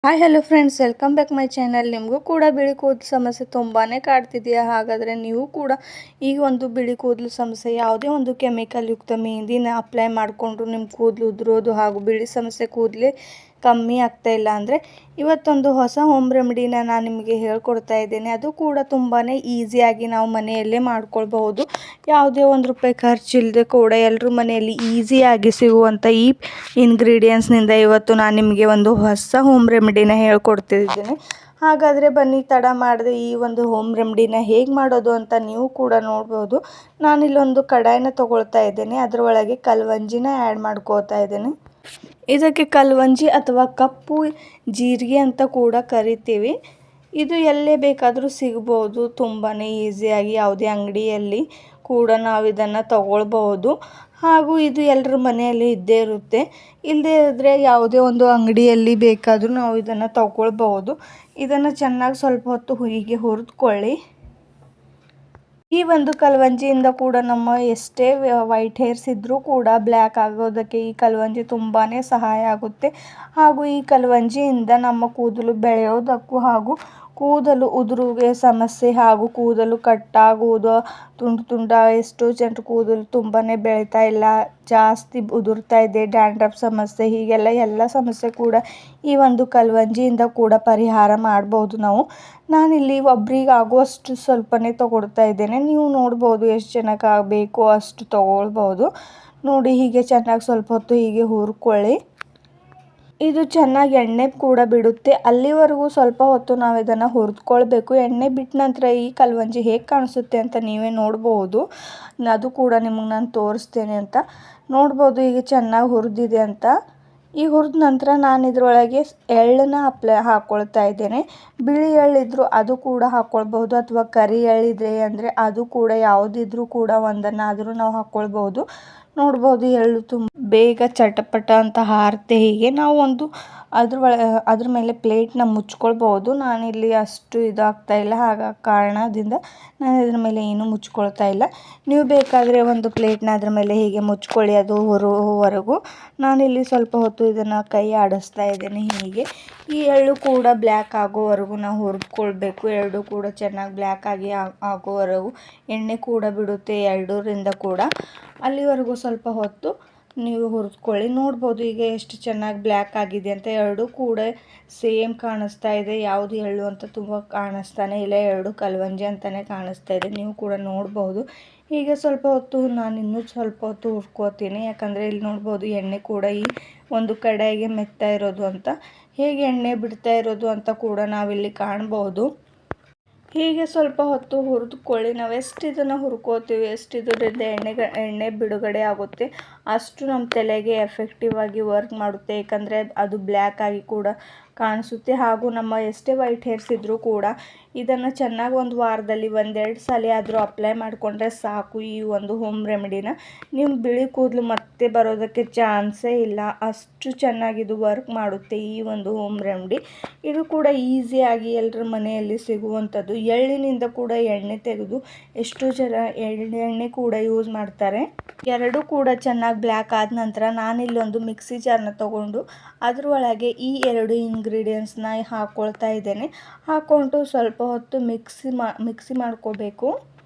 Hi hello friends, welcome back my channel. ನಿಮಗೂ ಕೂಡ ಬಿಳಿ ಕೂದಲು ಸಮಸ್ಯೆ ತುಂಬಾ ಕಾಡ್ತಿದೆಯಾ? ಹಾಗಾದರೆ ನೀವು ಕೂಡ ಈ ಒಂದು ಬಿಳಿ ಕೂದಲು ಸಮಸ್ಯೆ ಯಾವುದೇ ಒಂದು ಕೆಮಿಕಲ್ ಯುಕ್ತ ಮೆಹಂದಿನ ಅಪ್ಲೈ ಮಾಡಿಕೊಂಡ್ರು ನಿಮ್ಮ ಕೂದಲು ಉದುರೋದು ಹಾಗೂ ಬಿಳಿ ಸಮಸ್ಯೆ ಕೂದಲೇ ಕಮ್ಮಿ ಆಗ್ತಾ ಇಲ್ಲ ಅಂದರೆ ಇವತ್ತೊಂದು ಹೊಸ ಹೋಮ್ ರೆಮಿಡಿನ ನಾನು ನಿಮಗೆ ಹೇಳ್ಕೊಡ್ತಾ ಇದ್ದೇನೆ. ಅದು ಕೂಡ ತುಂಬಾ ಈಸಿಯಾಗಿ ನಾವು ಮನೆಯಲ್ಲೇ ಮಾಡ್ಕೊಳ್ಬಹುದು. ಯಾವುದೇ ₹1 ಖರ್ಚಿಲ್ಲದೆ ಕೂಡ ಎಲ್ಲರೂ ಮನೆಯಲ್ಲಿ ಈಸಿಯಾಗಿ ಸಿಗುವಂಥ ಈ ಇಂಗ್ರೀಡಿಯೆಂಟ್ಸ್ನಿಂದ ಇವತ್ತು ನಾನು ನಿಮಗೆ ಒಂದು ಹೊಸ ಹೋಮ್ ರೆಮಿಡಿನ ಹೇಳ್ಕೊಡ್ತಿದ್ದೀನಿ. ಹಾಗಾದರೆ ಬನ್ನಿ, ತಡ ಮಾಡದೆ ಈ ಒಂದು ಹೋಮ್ ರೆಮಿಡಿನ ಹೇಗೆ ಮಾಡೋದು ಅಂತ ನೀವು ಕೂಡ ನೋಡ್ಬೋದು. ನಾನಿಲ್ಲೊಂದು ಕಡಾಯಿನ ತೊಗೊಳ್ತಾ ಇದ್ದೇನೆ. ಅದರೊಳಗೆ ಕಲ್ವಂಜಿನ ಆ್ಯಡ್ ಮಾಡ್ಕೋತಾ ಇದ್ದೇನೆ. ಇದಕ್ಕೆ ಕಲ್ವಂಜಿ ಅಥವಾ ಕಪ್ಪು ಜೀರಿಗೆ ಅಂತ ಕೂಡ ಕರಿತೀವಿ. ಇದು ಎಲ್ಲೇ ಬೇಕಾದರೂ ಸಿಗ್ಬೋದು ತುಂಬಾ ಈಸಿಯಾಗಿ. ಯಾವುದೇ ಅಂಗಡಿಯಲ್ಲಿ ಕೂಡ ನಾವು ಇದನ್ನು ತಗೊಳ್ಬಹುದು. ಹಾಗೂ ಇದು ಎಲ್ಲರ ಮನೆಯಲ್ಲಿ ಇದ್ದೇ ಇರುತ್ತೆ. ಇಲ್ಲದೇ ಇದ್ದರೆ ಯಾವುದೇ ಒಂದು ಅಂಗಡಿಯಲ್ಲಿ ಬೇಕಾದರೂ ನಾವು ಇದನ್ನು ತಗೊಳ್ಬಹುದು. ಇದನ್ನು ಚೆನ್ನಾಗಿ ಸ್ವಲ್ಪ ಹೊತ್ತು ಹೀಗೆ ಹುರಿದುಕೊಳ್ಳಿ. ಈ ಒಂದು ಕಲ್ವಂಜಿಯಿಂದ ಕೂಡ ನಮ್ಮ ಎಷ್ಟೇ ವೈಟ್ ಹೇರ್ಸ್ ಇದ್ದರೂ ಕೂಡ ಬ್ಲ್ಯಾಕ್ ಆಗೋದಕ್ಕೆ ಈ ಕಲ್ವಂಜಿ ತುಂಬಾ ಸಹಾಯ ಆಗುತ್ತೆ. ಹಾಗೂ ಈ ಕಲ್ವಂಜಿಯಿಂದ ನಮ್ಮ ಕೂದಲು ಬೆಳೆಯೋದಕ್ಕೂ ಹಾಗೂ ಕೂದಲು ಉದುರುವಿಕೆ ಸಮಸ್ಯೆ ಹಾಗೂ ಕೂದಲು ಕಟ್ಟಾಗುವುದು, ತುಂಡು ತುಂಡ, ಎಷ್ಟೋ ಜನರು ಕೂದಲು ತುಂಬಾ ಬೆಳೀತಾ ಇಲ್ಲ, ಜಾಸ್ತಿ ಉದುರ್ತಾ ಇದೆ, ಡ್ಯಾಂಡ್ರಫ್ ಸಮಸ್ಯೆ, ಹೀಗೆಲ್ಲ ಎಲ್ಲ ಸಮಸ್ಯೆ ಕೂಡ ಈ ಒಂದು ಕಲ್ವಂಜಿಯಿಂದ ಕೂಡ ಪರಿಹಾರ ಮಾಡ್ಬೋದು ನಾವು. ನಾನಿಲ್ಲಿ ಒಬ್ರಿಗೆ ಆಗುವಷ್ಟು ಸ್ವಲ್ಪನೇ ತೊಗೊಳ್ತಾ ಇದ್ದೇನೆ. ನೀವು ನೋಡ್ಬೋದು ಎಷ್ಟು ಜನಕ್ಕೆ ಆಗಬೇಕೋ ಅಷ್ಟು ತೊಗೊಳ್ಬೋದು. ನೋಡಿ, ಹೀಗೆ ಚೆನ್ನಾಗಿ ಸ್ವಲ್ಪ ಹೊತ್ತು ಹೀಗೆ ಹುರ್ಕೊಳ್ಳಿ. ಇದು ಚೆನ್ನಾಗಿ ಎಣ್ಣೆ ಕೂಡ ಬಿಡುತ್ತೆ. ಅಲ್ಲಿವರೆಗೂ ಸ್ವಲ್ಪ ಹೊತ್ತು ನಾವು ಇದನ್ನು ಹುರಿದುಕೊಳ್ಬೇಕು. ಎಣ್ಣೆ ಬಿಟ್ಟ ನಂತರ ಈ ಕಲ್ವಂಜಿ ಹೇಗೆ ಕಾಣಿಸುತ್ತೆ ಅಂತ ನೀವೇ ನೋಡ್ಬೋದು. ಅದು ಕೂಡ ನಿಮಗೆ ನಾನು ತೋರಿಸ್ತೇನೆ ಅಂತ ನೋಡ್ಬೋದು. ಈಗ ಚೆನ್ನಾಗಿ ಹುರಿದಿದೆ ಅಂತ. ಈ ಹುರಿದ ನಂತರ ನಾನು ಇದರೊಳಗೆ ಎಳ್ಳನ್ನು ಹಾಕ್ಕೊಳ್ತಾ ಇದ್ದೇನೆ. ಬಿಳಿ ಎಳ್ಳಿದ್ರು ಅದು ಕೂಡ ಹಾಕ್ಕೊಳ್ಬಹುದು, ಅಥವಾ ಕರಿ ಎಳ್ಳಿದೆ ಅಂದರೆ ಅದು ಕೂಡ, ಯಾವುದಿದ್ರೂ ಕೂಡ ಒಂದನ್ನಾದರೂ ನಾವು ಹಾಕ್ಕೊಳ್ಬಹುದು. ನೋಡ್ಬೋದು, ಎಳ್ಳು ತುಂಬ ಬೇಗ ಚಟಪಟ ಅಂತ ಹಾರುತ್ತೆ. ಹೀಗೆ ನಾವು ಅದ್ರ ಮೇಲೆ ಪ್ಲೇಟ್ನ ಮುಚ್ಕೊಳ್ಬೋದು. ನಾನಿಲ್ಲಿ ಅಷ್ಟು ಇದಾಗ್ತಾ ಇಲ್ಲ, ಕಾರಣದಿಂದ ನಾನು ಇದ್ರ ಮೇಲೆ ಏನೂ ಮುಚ್ಕೊಳ್ತಾ ಇಲ್ಲ. ನೀವು ಬೇಕಾದರೆ ಒಂದು ಪ್ಲೇಟ್ನ ಅದ್ರ ಮೇಲೆ ಹೀಗೆ ಮುಚ್ಕೊಳ್ಳಿ, ಅದು ಹೊರೋವರೆಗೂ. ನಾನಿಲ್ಲಿ ಸ್ವಲ್ಪ ಹೊತ್ತು ಇದನ್ನು ಕೈ ಆಡಿಸ್ತಾ ಇದ್ದೇನೆ ಹೀಗೆ. ಈ ಎಳ್ಳು ಕೂಡ ಬ್ಲ್ಯಾಕ್ ಆಗೋವರೆಗೂ ನಾವು ಹುರಿದುಕೊಳ್ಬೇಕು. ಎಳ್ಳು ಕೂಡ ಚೆನ್ನಾಗಿ ಬ್ಲ್ಯಾಕ್ ಆಗೋವರೆಗೂ ಎಣ್ಣೆ ಕೂಡ ಬಿಡುತ್ತೆ ಎರಡರಿಂದ ಕೂಡ. ಅಲ್ಲಿವರೆಗೂ ಸ್ವಲ್ಪ ಹೊತ್ತು ನೀವು ಹುರಿದುಕೊಳ್ಳಿ. ನೋಡ್ಬೋದು ಈಗ ಎಷ್ಟು ಚೆನ್ನಾಗಿ ಬ್ಲ್ಯಾಕ್ ಆಗಿದೆ ಅಂತ. ಎರಡು ಕೂಡ ಸೇಮ್ ಕಾಣಿಸ್ತಾ ಇದೆ. ಯಾವುದು ಎಳ್ಳು ಅಂತ ತುಂಬ ಕಾಣಿಸ್ತಾನೆ ಇಲ್ಲ, ಎರಡು ಕಲ್ವಂಜಿ ಅಂತಲೇ ಕಾಣಿಸ್ತಾ ಇದೆ. ನೀವು ಕೂಡ ನೋಡ್ಬೋದು. ಹೀಗೆ ಸ್ವಲ್ಪ ಹೊತ್ತು ನಾನು ಇನ್ನೂ ಸ್ವಲ್ಪ ಹೊತ್ತು ಹುರ್ಕೋತೀನಿ. ಯಾಕಂದರೆ ಇಲ್ಲಿ ನೋಡ್ಬೋದು ಎಣ್ಣೆ ಕೂಡ ಈ ಒಂದು ಕಡಾಯಿಗೆ ಮೆತ್ತಾ ಇರೋದು ಅಂತ, ಹೇಗೆ ಎಣ್ಣೆ ಬಿಡ್ತಾ ಇರೋದು ಅಂತ ಕೂಡ ನಾವಿಲ್ಲಿ ಕಾಣ್ಬೋದು. ಹೀಗೆ ಸ್ವಲ್ಪ ಹೊತ್ತು ಹುರಿದುಕೊಳ್ಳಿ. ನಾವು ಎಷ್ಟು ಇದನ್ನು ಹುರ್ಕೋತೀವಿ, ಎಷ್ಟು ಇದರಿಂದ ಎಣ್ಣೆ ಬಿಡುಗಡೆ ಆಗುತ್ತೆ ಅಷ್ಟು ನಮ್ಮ ತಲೆಗೆ ಎಫೆಕ್ಟಿವ್ ಆಗಿ ವರ್ಕ್ ಮಾಡುತ್ತೆ. ಯಾಕಂದರೆ ಅದು ಬ್ಲ್ಯಾಕ್ ಆಗಿ ಕೂಡ ಕಾಣಿಸುತ್ತೆ. ಹಾಗೂ ನಮ್ಮ ಎಷ್ಟೇ ವೈಟ್ ಹೇರ್ಸ್ ಇದ್ದರೂ ಕೂಡ ಇದನ್ನು ಚೆನ್ನಾಗಿ ಒಂದು ವಾರದಲ್ಲಿ 1-2 ಸಲ ಆದರೂ ಅಪ್ಲೈ ಮಾಡಿಕೊಂಡ್ರೆ ಸಾಕು. ಈ ಒಂದು ಹೋಮ್ ರೆಮಿಡಿನ ನಿಮ್ಮ ಬಿಳಿ ಕೂದಲು ಮತ್ತೆ ಬರೋದಕ್ಕೆ ಚಾನ್ಸೇ ಇಲ್ಲ, ಅಷ್ಟು ಚೆನ್ನಾಗಿದು ವರ್ಕ್ ಮಾಡುತ್ತೆ ಈ ಒಂದು ಹೋಮ್ ರೆಮಿಡಿ. ಇದು ಕೂಡ ಈಸಿಯಾಗಿ ಎಲ್ಲರ ಮನೆಯಲ್ಲಿ ಸಿಗುವಂಥದ್ದು. ಎಳ್ಳಿನಿಂದ ಕೂಡ ಎಣ್ಣೆ ತೆಗೆದು ಎಷ್ಟೋ ಜನ ಎಣ್ಣೆ ಕೂಡ ಯೂಸ್ ಮಾಡ್ತಾರೆ. ಎರಡೂ ಕೂಡ ಚೆನ್ನಾಗಿ ಬ್ಲ್ಯಾಕ್ ಆದ ನಂತರ ನಾನಿಲ್ಲೊಂದು ಮಿಕ್ಸಿ ಜಾರ್ನ ತೊಗೊಂಡು ಅದರೊಳಗೆ ಈ 2 ಇಂಗ್ರೀಡಿಯೆಂಟ್ಸ್ನ ಹಾಕ್ಕೊಳ್ತಾ ಇದ್ದೇನೆ. ಹಾಕ್ಕೊಂಡು ಸ್ವಲ್ಪ ಹೊತ್ತು ಮಿಕ್ಸಿ ಮಾಡ್ಕೋಬೇಕು.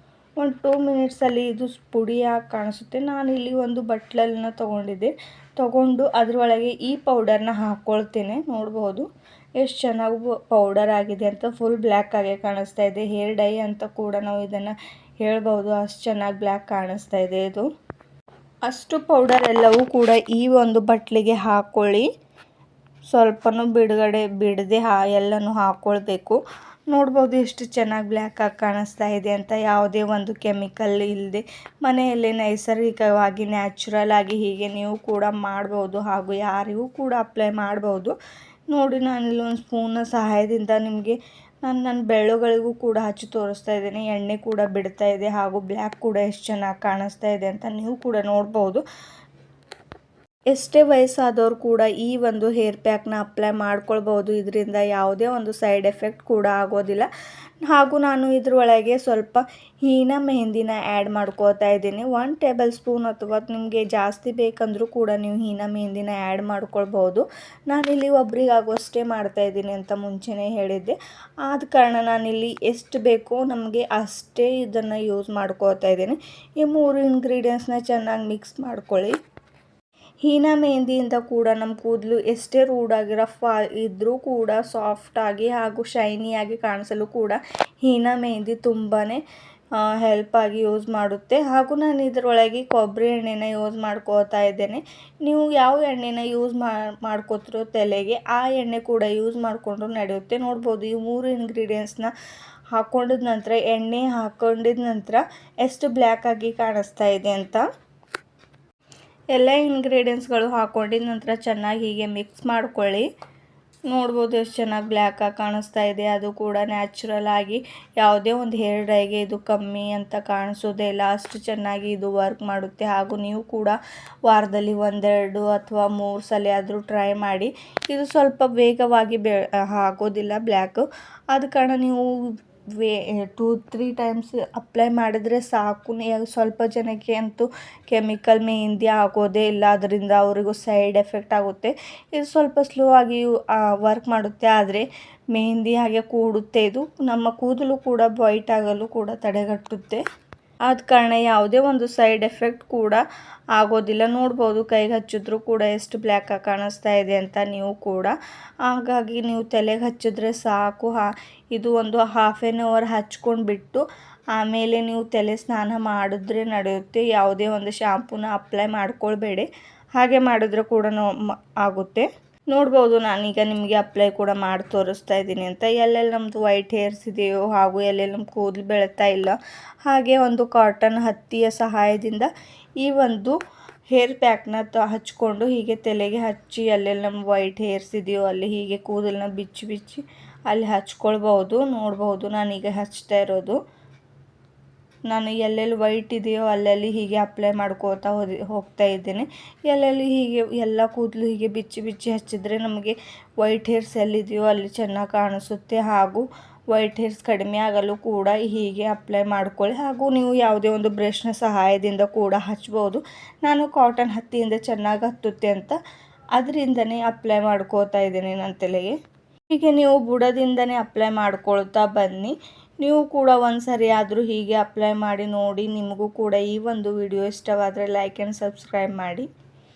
ಒಂದು 2 ಮಿನಿಟ್ಸಲ್ಲಿ ಇದು ಪುಡಿಯಾಗಿ ಕಾಣಿಸುತ್ತೆ. ನಾನಿಲ್ಲಿ ಒಂದು ಬಟ್ಲನ್ನು ತೊಗೊಂಡು ಅದರೊಳಗೆ ಈ ಪೌಡರ್ನ ಹಾಕ್ಕೊಳ್ತೇನೆ. ನೋಡ್ಬೋದು ಎಷ್ಟು ಚೆನ್ನಾಗಿ ಪೌಡರ್ ಆಗಿದೆ ಅಂತ. ಫುಲ್ ಬ್ಲ್ಯಾಕ್ ಆಗಿ ಕಾಣಿಸ್ತಾ ಇದೆ. ಹೇರ್ ಡೈ ಅಂತ ಕೂಡ ನಾವು ಇದನ್ನು ಹೇಳ್ಬೋದು, ಅಷ್ಟು ಚೆನ್ನಾಗಿ ಬ್ಲ್ಯಾಕ್ ಕಾಣಿಸ್ತಾ ಇದೆ ಇದು. ಅಷ್ಟು ಪೌಡರ್ ಎಲ್ಲವೂ ಕೂಡ ಈ ಒಂದು ಬಟ್ಲಿಗೆ ಹಾಕ್ಕೊಳ್ಳಿ. ಸ್ವಲ್ಪನೂ ಬಿಡದೆ ಎಲ್ಲನೂ ಹಾಕ್ಕೊಳ್ಬೇಕು. ನೋಡ್ಬೋದು ಎಷ್ಟು ಚೆನ್ನಾಗಿ ಬ್ಲ್ಯಾಕ್ ಆಗಿ ಕಾಣಿಸ್ತಾ ಇದೆ ಅಂತ. ಯಾವುದೇ ಒಂದು ಕೆಮಿಕಲ್ ಇಲ್ಲದೆ ಮನೆಯಲ್ಲೇ ನೈಸರ್ಗಿಕವಾಗಿ ನ್ಯಾಚುರಲ್ ಆಗಿ ಹೀಗೆ ನೀವು ಕೂಡ ಮಾಡ್ಬೋದು. ಹಾಗೂ ಯಾರಿಗೂ ಕೂಡ ಅಪ್ಲೈ ಮಾಡ್ಬೋದು. ನೋಡಿ, ನಾನಿಲ್ಲಿ ಒಂದು ಸ್ಪೂನ್ನ ಸಹಾಯದಿಂದ ನಿಮಗೆ ನನ್ನ ಬೆರಳುಗಳಿಗೂ ಕೂಡ ಹಚ್ಚಿ ತೋರಿಸ್ತಾ ಇದ್ದೀನಿ. ಎಣ್ಣೆ ಕೂಡ ಬಿಡ್ತಾ ಇದೆ ಹಾಗೂ ಬ್ಲ್ಯಾಕ್ ಕೂಡ ಎಷ್ಟು ಚೆನ್ನಾಗಿ ಕಾಣಿಸ್ತಾ ಇದೆ ಅಂತ ನೀವು ಕೂಡ ನೋಡ್ಬೋದು. ಎಷ್ಟೇ ವಯಸ್ಸಾದವರು ಕೂಡ ಈ ಒಂದು ಹೇರ್ ಪ್ಯಾಕ್ನ ಅಪ್ಲೈ ಮಾಡ್ಕೊಳ್ಬೋದು. ಇದರಿಂದ ಯಾವುದೇ ಒಂದು ಸೈಡ್ ಎಫೆಕ್ಟ್ ಕೂಡ ಆಗೋದಿಲ್ಲ. ಹಾಗೂ ನಾನು ಇದರೊಳಗೆ ಸ್ವಲ್ಪ ಹೀನಾ ಮೆಹಂದಿನ ಆ್ಯಡ್ ಮಾಡ್ಕೋತಾ ಇದ್ದೀನಿ. 1 ಟೇಬಲ್ ಸ್ಪೂನ್ ಅಥವಾ ನಿಮಗೆ ಜಾಸ್ತಿ ಬೇಕಂದರೂ ಕೂಡ ನೀವು ಹೀನಾ ಮೆಹಂದಿನ ಆ್ಯಡ್ ಮಾಡ್ಕೊಳ್ಬೋದು. ನಾನಿಲ್ಲಿ ಒಬ್ರಿಗಾಗುವಷ್ಟೇ ಮಾಡ್ತಾಯಿದ್ದೀನಿ ಅಂತ ಮುಂಚೆನೇ ಹೇಳಿದ್ದೆ. ಆದ ಕಾರಣ ನಾನಿಲ್ಲಿ ಎಷ್ಟು ಬೇಕೋ ನಮಗೆ ಅಷ್ಟೇ ಇದನ್ನು ಯೂಸ್ ಮಾಡ್ಕೋತಾ ಇದ್ದೀನಿ. ಈ 3 ಇಂಗ್ರೀಡಿಯೆಂಟ್ಸ್ನ ಚೆನ್ನಾಗಿ ಮಿಕ್ಸ್ ಮಾಡ್ಕೊಳ್ಳಿ. ಹೀನಾ ಮೆಹಂದಿಯಿಂದ ಕೂಡ ನಮ್ಮ ಕೂದಲು ಎಷ್ಟೇ ರೂಢಾಗಿ ರಫ್ ಇದ್ದರೂ ಕೂಡ ಸಾಫ್ಟಾಗಿ ಹಾಗೂ ಶೈನಿಯಾಗಿ ಕಾಣಿಸಲು ಕೂಡ ಹೀನಾ ಮೆಹಂದಿ ತುಂಬಾ ಹೆಲ್ಪಾಗಿ ಯೂಸ್ ಮಾಡುತ್ತೆ. ಹಾಗೂ ನಾನು ಇದರೊಳಗೆ ಕೊಬ್ಬರಿ ಎಣ್ಣೆನ ಯೂಸ್ ಮಾಡ್ಕೋತಾ ಇದ್ದೇನೆ. ನೀವು ಯಾವ ಎಣ್ಣೆನ ಯೂಸ್ ಮಾಡ್ಕೋತಿರೋ ತಲೆಗೆ ಆ ಎಣ್ಣೆ ಕೂಡ ಯೂಸ್ ಮಾಡಿಕೊಂಡ್ರು ನಡೆಯುತ್ತೆ. ನೋಡ್ಬೋದು ಈ 3 ಇಂಗ್ರೀಡಿಯೆಂಟ್ಸ್ನ ಹಾಕ್ಕೊಂಡಿದ ನಂತರ ಎಣ್ಣೆ ಹಾಕ್ಕೊಂಡಿದ ನಂತರ ಎಷ್ಟು ಬ್ಲ್ಯಾಕಾಗಿ ಕಾಣಿಸ್ತಾ ಇದೆ ಅಂತ. ಎಲ್ಲ ಇಂಗ್ರೀಡಿಯೆಂಟ್ಸ್ಗಳು ಹಾಕ್ಕೊಂಡಿದ ನಂತರ ಚೆನ್ನಾಗಿ ಹೀಗೆ ಮಿಕ್ಸ್ ಮಾಡ್ಕೊಳ್ಳಿ. ನೋಡ್ಬೋದು ಎಷ್ಟು ಚೆನ್ನಾಗಿ ಬ್ಲ್ಯಾಕಾಗಿ ಕಾಣಿಸ್ತಾ ಇದೆ. ಅದು ಕೂಡ ನ್ಯಾಚುರಲ್ ಆಗಿ ಯಾವುದೇ ಒಂದು ಹೇರ್ ಡೈಗೆ ಇದು ಕಮ್ಮಿ ಅಂತ ಕಾಣಿಸೋದೇ ಇಲ್ಲ. ಅಷ್ಟು ಚೆನ್ನಾಗಿ ಇದು ವರ್ಕ್ ಮಾಡುತ್ತೆ. ಹಾಗೂ ನೀವು ಕೂಡ ವಾರದಲ್ಲಿ 1-2 ಅಥವಾ 3 ಸಲ ಆದರೂ ಟ್ರೈ ಮಾಡಿ. ಇದು ಸ್ವಲ್ಪ ವೇಗವಾಗಿ ಆಗೋದಿಲ್ಲ ಬ್ಲ್ಯಾಕು. ಆದ ಕಾರಣ ನೀವು 2-3 ಟೈಮ್ಸ್ ಅಪ್ಲೈ ಮಾಡಿದರೆ ಸಾಕು. ಸ್ವಲ್ಪ ಜನಕ್ಕೆ ಅಂತೂ ಕೆಮಿಕಲ್ ಮೆಹಂದಿ ಆಗೋದೇ ಇಲ್ಲ. ಅದರಿಂದ ಅವರಿಗೂ ಸೈಡ್ ಎಫೆಕ್ಟ್ ಆಗುತ್ತೆ. ಇದು ಸ್ವಲ್ಪ ಸ್ಲೋ ಆಗಿ ವರ್ಕ್ ಮಾಡುತ್ತೆ, ಆದರೆ ಮೆಹಂದಿ ಹಾಗೆ ಕೂಡುತ್ತೆ. ಇದು ನಮ್ಮ ಕೂದಲು ಕೂಡ ವೈಟ್ ಆಗಲು ಕೂಡ ತಡೆಗಟ್ಟುತ್ತೆ. ಆದ ಕಾರಣ ಯಾವುದೇ ಒಂದು ಸೈಡ್ ಎಫೆಕ್ಟ್ ಕೂಡ ಆಗೋದಿಲ್ಲ. ನೋಡ್ಬೋದು ಕೈಗೆ ಹಚ್ಚಿದ್ರೂ ಕೂಡ ಎಷ್ಟು ಬ್ಲ್ಯಾಕಾಗಿ ಕಾಣಿಸ್ತಾ ಇದೆ ಅಂತ ನೀವು ಕೂಡ. ಹಾಗಾಗಿ ನೀವು ತಲೆಗೆ ಹಚ್ಚಿದ್ರೆ ಸಾಕು. ಇದು ಒಂದು 1/2 ಅವರ್ ಹಚ್ಕೊಂಡ್ಬಿಟ್ಟು ಆಮೇಲೆ ನೀವು ತಲೆ ಸ್ನಾನ ಮಾಡಿದ್ರೆ ನಡೆಯುತ್ತೆ. ಯಾವುದೇ ಒಂದು ಶಾಂಪೂನ ಅಪ್ಲೈ ಮಾಡ್ಕೊಳ್ಬೇಡಿ. ಹಾಗೆ ಮಾಡಿದ್ರೆ ಕೂಡ ಆಗುತ್ತೆ. ನೋಡ್ಬೋದು ನಾನೀಗ ನಿಮಗೆ ಅಪ್ಲೈ ಕೂಡ ಮಾಡಿ ತೋರಿಸ್ತಾ ಇದ್ದೀನಿ ಅಂತ. ಎಲ್ಲೆಲ್ಲಿ ನಮ್ಮದು ವೈಟ್ ಹೇರ್ಸ್ ಇದೆಯೋ ಹಾಗೂ ಎಲ್ಲೆಲ್ಲಿ ನಮ್ಮ ಕೂದಲು ಬೆಳೀತಾ ಇಲ್ಲ, ಹಾಗೆ ಒಂದು ಕಾಟನ್ ಹತ್ತಿಯ ಸಹಾಯದಿಂದ ಈ ಒಂದು ಹೇರ್ ಪ್ಯಾಕ್ನ ಹಚ್ಕೊಂಡು ಹೀಗೆ ತಲೆಗೆ ಹಚ್ಚಿ ಎಲ್ಲೆಲ್ಲಿ ನಮ್ಮ ವೈಟ್ ಹೇರ್ಸ್ ಇದೆಯೋ ಅಲ್ಲಿ ಹೀಗೆ ಕೂದಲನ್ನ ಬಿಚ್ಚಿ ಅಲ್ಲಿ ಹಚ್ಕೊಳ್ಬೋದು. ನೋಡ್ಬೋದು ನಾನೀಗ ಹಚ್ತಾ ಇರೋದು. ನಾನು ಎಲ್ಲೆಲ್ಲಿ ವೈಟ್ ಇದೆಯೋ ಅಲ್ಲಲ್ಲಿ ಹೀಗೆ ಅಪ್ಲೈ ಮಾಡ್ಕೋತಾ ಹೋಗ್ತಾ ಇದ್ದೇನೆ. ಎಲ್ಲೆಲ್ಲಿ ಹೀಗೆ ಎಲ್ಲ ಕೂದಲು ಹೀಗೆ ಬಿಚ್ಚಿ ಹಚ್ಚಿದ್ರೆ ನಮಗೆ ವೈಟ್ ಹೇರ್ಸ್ ಎಲ್ಲಿದೆಯೋ ಅಲ್ಲಿ ಚೆನ್ನಾಗಿ ಕಾಣಿಸುತ್ತೆ. ಹಾಗೂ ವೈಟ್ ಹೇರ್ಸ್ ಕಡಿಮೆ ಆಗಲು ಕೂಡ ಹೀಗೆ ಅಪ್ಲೈ ಮಾಡ್ಕೊಳ್ಳಿ. ಹಾಗೂ ನೀವು ಯಾವುದೇ ಒಂದು ಬ್ರಷ್ನ ಸಹಾಯದಿಂದ ಕೂಡ ಹಚ್ಬೋದು. ನಾನು ಕಾಟನ್ ಹತ್ತಿಯಿಂದ ಚೆನ್ನಾಗಿ ಹತ್ತುತ್ತೆ ಅಂತ ಅದರಿಂದನೇ ಅಪ್ಲೈ ಮಾಡ್ಕೋತಾ ಇದ್ದೀನಿ ನನ್ನ ತಲೆಗೆ. ಹೀಗೆ ನೀವು ಬುಡದಿಂದನೇ ಅಪ್ಲೈ ಮಾಡ್ಕೊಳ್ತಾ ಬನ್ನಿ. ನೀವು ಕೂಡ ಒಂದು ಸರಿ ಆದರೂ ಹೀಗೆ ಅಪ್ಲೈ ಮಾಡಿ ನೋಡಿ. ನಿಮಗೂ ಕೂಡ ಈ ಒಂದು ವಿಡಿಯೋ ಇಷ್ಟವಾದರೆ ಲೈಕ್ ಆ್ಯಂಡ್ ಸಬ್ಸ್ಕ್ರೈಬ್ ಮಾಡಿ.